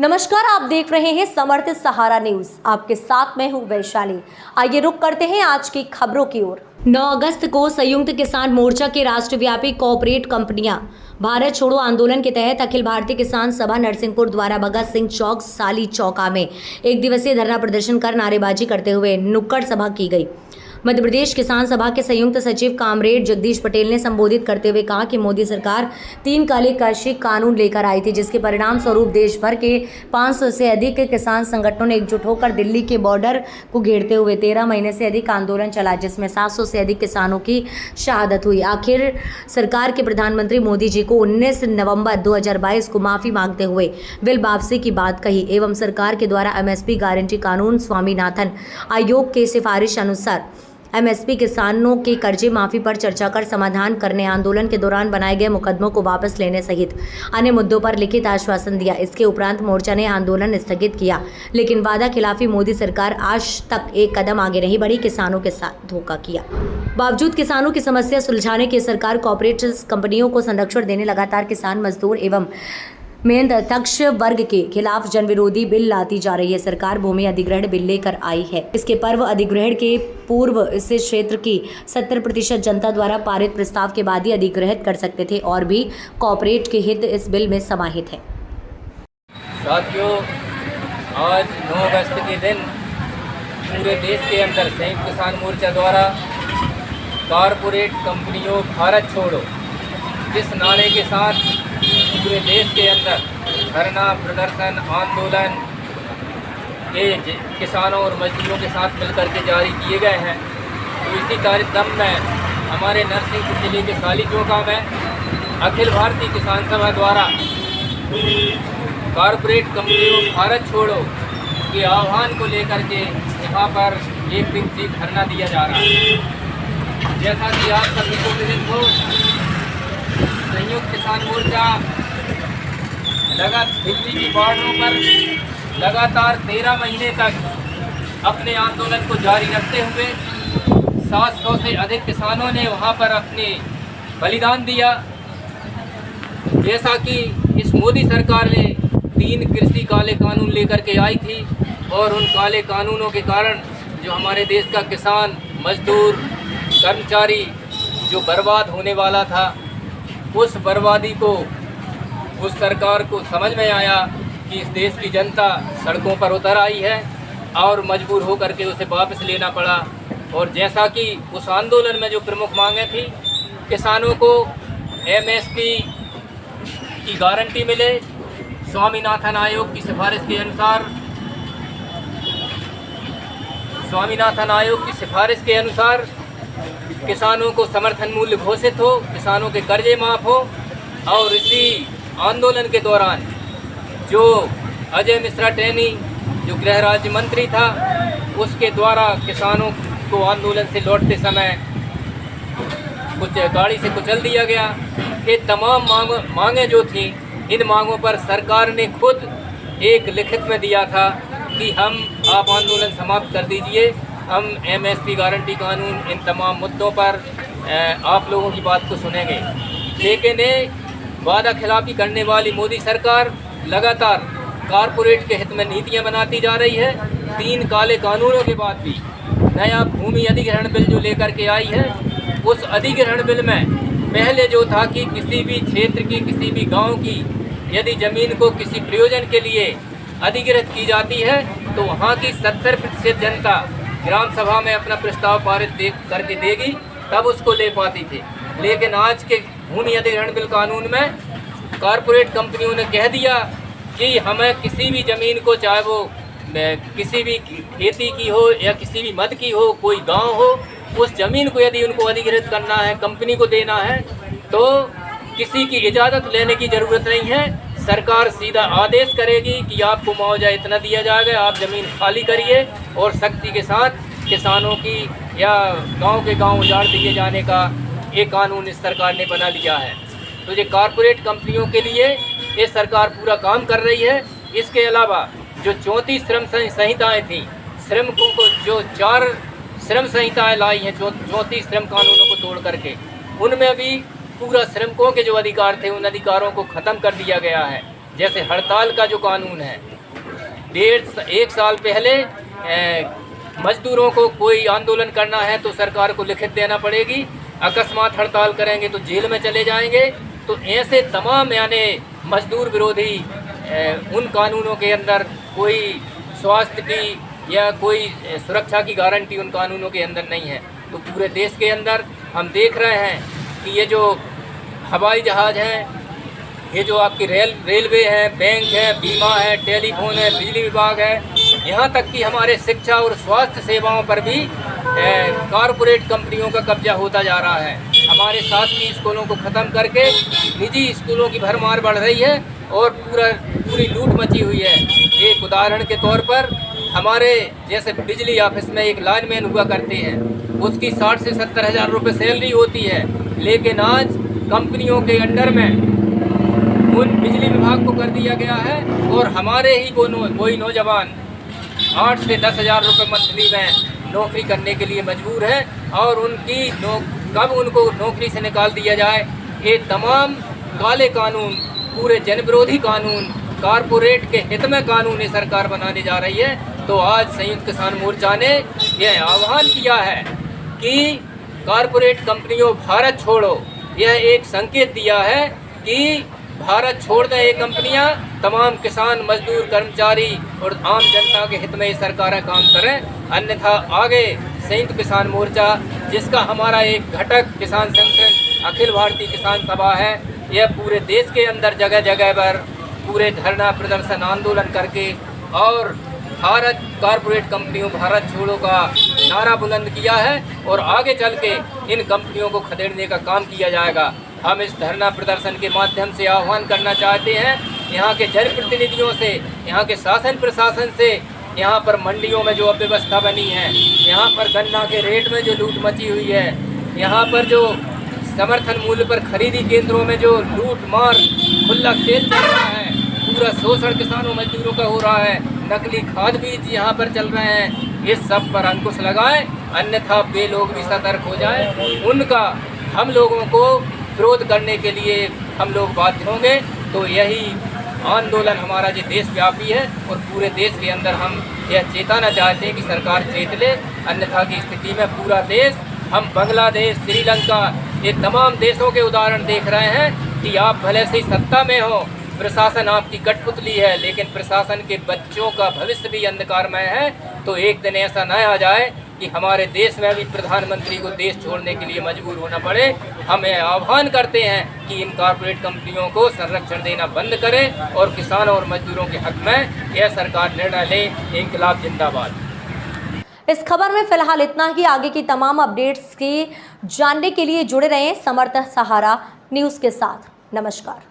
नमस्कार, आप देख रहे हैं समर्थ सहारा न्यूज। आपके साथ मैं हूं वैशाली। आइए रुक करते हैं आज की खबरों की ओर। 9 अगस्त को संयुक्त किसान मोर्चा के राष्ट्रव्यापी कॉर्पोरेट कंपनियां भारत छोड़ो आंदोलन के तहत अखिल भारतीय किसान सभा नरसिंहपुर द्वारा भगत सिंह चौक साली चौका में एक दिवसीय धरना प्रदर्शन कर नारेबाजी करते हुए नुक्कड़ सभा की गई। मध्य प्रदेश किसान सभा के संयुक्त सचिव कामरेड जगदीश पटेल ने संबोधित करते हुए कहा कि मोदी सरकार 3 काले कृषि कानून लेकर आई थी, जिसके परिणाम स्वरूप देश भर के 500 से अधिक किसान संगठनों ने एकजुट होकर दिल्ली के बॉर्डर को घेरते हुए 13 महीने से अधिक आंदोलन चला, जिसमें 700 से अधिक किसानों की शहादत हुई। आखिर सरकार के प्रधानमंत्री मोदी जी को 19 नवंबर 2022 को माफी मांगते हुए बिल वापसी की बात कही एवं सरकार के द्वारा एमएसपी गारंटी कानून स्वामीनाथन आयोग के सिफारिश अनुसार एमएसपी किसानों के कर्जे माफी पर चर्चा कर समाधान करने, आंदोलन के दौरान बनाए गए मुकदमों को वापस लेने सहित अन्य मुद्दों पर लिखित आश्वासन दिया। इसके उपरांत मोर्चा ने आंदोलन स्थगित किया, लेकिन वादा खिलाफी मोदी सरकार आज तक एक कदम आगे नहीं बढ़ी, किसानों के साथ धोखा किया। बावजूद किसानों की समस्या सुलझाने के सरकार कॉर्पोरेट कंपनियों को संरक्षण देने लगातार किसान, मजदूर एवं मेहनताक्ष वर्ग के खिलाफ जन विरोधी बिल लाती जा रही है। सरकार भूमि अधिग्रहण बिल लेकर आई है। इसके पर्व अधिग्रहण के पूर्व इस क्षेत्र की 70% जनता द्वारा पारित प्रस्ताव के बाद ही अधिग्रहित कर सकते थे और भी कॉर्पोरेट के हित इस बिल में समाहित है। साथियों, आज 9 अगस्त के दिन पूरे देश के अंदर संयुक्त किसान मोर्चा द्वारा कॉर्पोरेट कंपनियों भारत छोड़ो जिस नारे के साथ पूरे देश के अंदर धरना प्रदर्शन आंदोलन ये किसानों और मजदूरों के साथ मिलकर के जारी किए गए हैं, तो इसी कार्यक्रम में हमारे नरसिंहपुर जिले के साली चौका में अखिल भारतीय किसान सभा द्वारा कॉर्पोरेट कंपनियों भारत छोड़ो के आह्वान को लेकर के यहाँ पर एक दिवसीय धरना दिया जा रहा है। जैसा कि आप सभी को विदित हो, संयुक्त किसान मोर्चा दिल्ली की बॉर्डरों पर लगातार 13 महीने तक अपने आंदोलन को जारी रखते हुए 700 से अधिक किसानों ने वहां पर अपने बलिदान दिया। जैसा कि इस मोदी सरकार ने 3 कृषि काले कानून लेकर के आई थी और उन काले कानूनों के कारण जो हमारे देश का किसान, मजदूर, कर्मचारी जो बर्बाद होने वाला था, उस बर्बादी को उस सरकार को समझ में आया कि इस देश की जनता सड़कों पर उतर आई है और मजबूर होकर के उसे वापस लेना पड़ा। और जैसा कि उस आंदोलन में जो प्रमुख मांगें थी, किसानों को एमएसपी की गारंटी मिले, स्वामीनाथन आयोग की सिफारिश के अनुसार किसानों को समर्थन मूल्य घोषित हो, किसानों के कर्जे माफ हो। और इसी आंदोलन के दौरान जो अजय मिश्रा टेनी जो गृह राज्य मंत्री था, उसके द्वारा किसानों को आंदोलन से लौटते समय कुछ गाड़ी से कुचल दिया गया। ये तमाम मांगें जो थी, इन मांगों पर सरकार ने खुद एक लिखित में दिया था कि आप आंदोलन समाप्त कर दीजिए, हम एमएसपी गारंटी कानून, इन तमाम मुद्दों पर आप लोगों की बात को सुनेंगे। लेकिन वादा खिलाफी करने वाली मोदी सरकार लगातार कॉर्पोरेट के हित में नीतियां बनाती जा रही है। 3 काले कानूनों के बाद भी नया भूमि अधिग्रहण बिल जो लेकर के आई है, उस अधिग्रहण बिल में पहले जो था कि किसी भी क्षेत्र की, किसी भी गांव की यदि ज़मीन को किसी प्रयोजन के लिए अधिग्रहित की जाती है तो वहाँ की 70% जनता ग्राम सभा में अपना प्रस्ताव पारित करके देगी, तब उसको ले पाती थी। लेकिन आज के भूमि अधिग्रहण बिल कानून में कॉर्पोरेट कंपनियों ने कह दिया कि हमें किसी भी ज़मीन को, चाहे वो किसी भी खेती की हो या किसी भी मद की हो, कोई गांव हो, उस ज़मीन को यदि उनको अधिग्रहित करना है, कंपनी को देना है, तो किसी की इजाज़त लेने की ज़रूरत नहीं है। सरकार सीधा आदेश करेगी कि आपको मुआवजा इतना दिया जाएगा, आप ज़मीन खाली करिए, और सख्ती के साथ किसानों की या गांव के गांव उजाड़ दिए जाने का एक कानून इस सरकार ने बना लिया है। तो ये कॉर्पोरेट कंपनियों के लिए ये सरकार पूरा काम कर रही है। इसके अलावा जो 34 श्रम संहिताएँ थीं, श्रमिकों को जो 4 श्रम संहिताएँ लाई हैं, 34 श्रम कानूनों को तोड़ करके, उनमें भी पूरा श्रमिकों के जो अधिकार थे, उन अधिकारों को ख़त्म कर दिया गया है। जैसे हड़ताल का जो कानून है, एक साल पहले मजदूरों को कोई आंदोलन करना है तो सरकार को लिखित देना पड़ेगी, अकस्मात हड़ताल करेंगे तो जेल में चले जाएंगे। तो ऐसे तमाम यानी मजदूर विरोधी उन कानूनों के अंदर कोई स्वास्थ्य की या कोई सुरक्षा की गारंटी उन कानूनों के अंदर नहीं है। तो पूरे देश के अंदर हम देख रहे हैं कि ये जो हवाई जहाज़ हैं, ये जो आपकी रेलवे है, बैंक है, बीमा है, टेलीफोन है, बिजली विभाग है, यहाँ तक कि हमारे शिक्षा और स्वास्थ्य सेवाओं पर भी कॉरपोरेट कंपनियों का कब्जा होता जा रहा है। हमारे शासकीय स्कूलों को ख़त्म करके निजी स्कूलों की भरमार बढ़ रही है और पूरी लूट मची हुई है। एक उदाहरण के तौर पर हमारे जैसे बिजली ऑफिस में एक लाइनमैन हुआ करते हैं, उसकी 60 से 70 हज़ार रुपये सैलरी होती है, लेकिन आज कंपनियों के अंडर में उन बिजली विभाग को कर दिया गया है और हमारे ही कोई नौजवान 8 से 10 हज़ार रुपये मंथली में नौकरी करने के लिए मजबूर है और कब उनको नौकरी से निकाल दिया जाए। ये तमाम काले कानून, पूरे जन विरोधी कानून, कारपोरेट के हित में कानून ये सरकार बनाने जा रही है। तो आज संयुक्त किसान मोर्चा ने यह आह्वान किया है कि कारपोरेट कंपनियों भारत छोड़ो, यह एक संकेत दिया है कि भारत छोड़ दें ये कंपनियां, तमाम किसान, मजदूर, कर्मचारी और आम जनता के हित में ये सरकारें काम करें, अन्यथा आगे संयुक्त किसान मोर्चा, जिसका हमारा एक घटक किसान संगठन अखिल भारतीय किसान सभा है, यह पूरे देश के अंदर जगह जगह पर पूरे धरना प्रदर्शन आंदोलन करके और भारत कारपोरेट कंपनियों भारत छोड़ो का नारा बुलंद किया है और आगे चल के इन कंपनियों को खदेड़ने का काम किया जाएगा। हम इस धरना प्रदर्शन के माध्यम से आह्वान करना चाहते हैं यहाँ के जनप्रतिनिधियों से, यहाँ के शासन प्रशासन से, यहाँ पर मंडियों में जो अव्यवस्था बनी है, यहाँ पर गन्ना के रेट में जो लूट मची हुई है, यहाँ पर जो समर्थन मूल्य पर खरीदी केंद्रों में जो लूट मार खुला खेल चल रहा है, पूरा शोषण किसानों मजदूरों का हो रहा है, नकली खाद बीज यहाँ पर चल रहे हैं, इस सब पर अंकुश लगाएं, अन्यथा वे लोग भी सतर्क हो जाएं। उनका हम लोगों को विरोध करने के लिए हम लोग बाध्य होंगे। तो यही आंदोलन हमारा जो देशव्यापी है और पूरे देश के अंदर हम यह चेताना चाहते हैं कि सरकार चेत ले, अन्यथा की स्थिति में पूरा देश, हम बांग्लादेश, श्रीलंका, ये तमाम देशों के उदाहरण देख रहे हैं कि आप भले से सत्ता में हो, प्रशासन आपकी कठपुतली है, लेकिन प्रशासन के बच्चों का भविष्य भी अंधकारमय है। तो एक दिन ऐसा न आ जाए कि हमारे देश में भी प्रधानमंत्री को देश छोड़ने के लिए मजबूर होना पड़े। हम यह आह्वान करते हैं कि इन कॉरपोरेट कंपनियों को संरक्षण देना बंद करें और किसानों और मजदूरों के हक में यह सरकार निर्णय ले। इंकलाब जिंदाबाद। इस खबर में फिलहाल इतना ही। आगे की तमाम अपडेट्स की जानने के लिए जुड़े रहें समर्थ सहारा न्यूज़ के साथ। नमस्कार।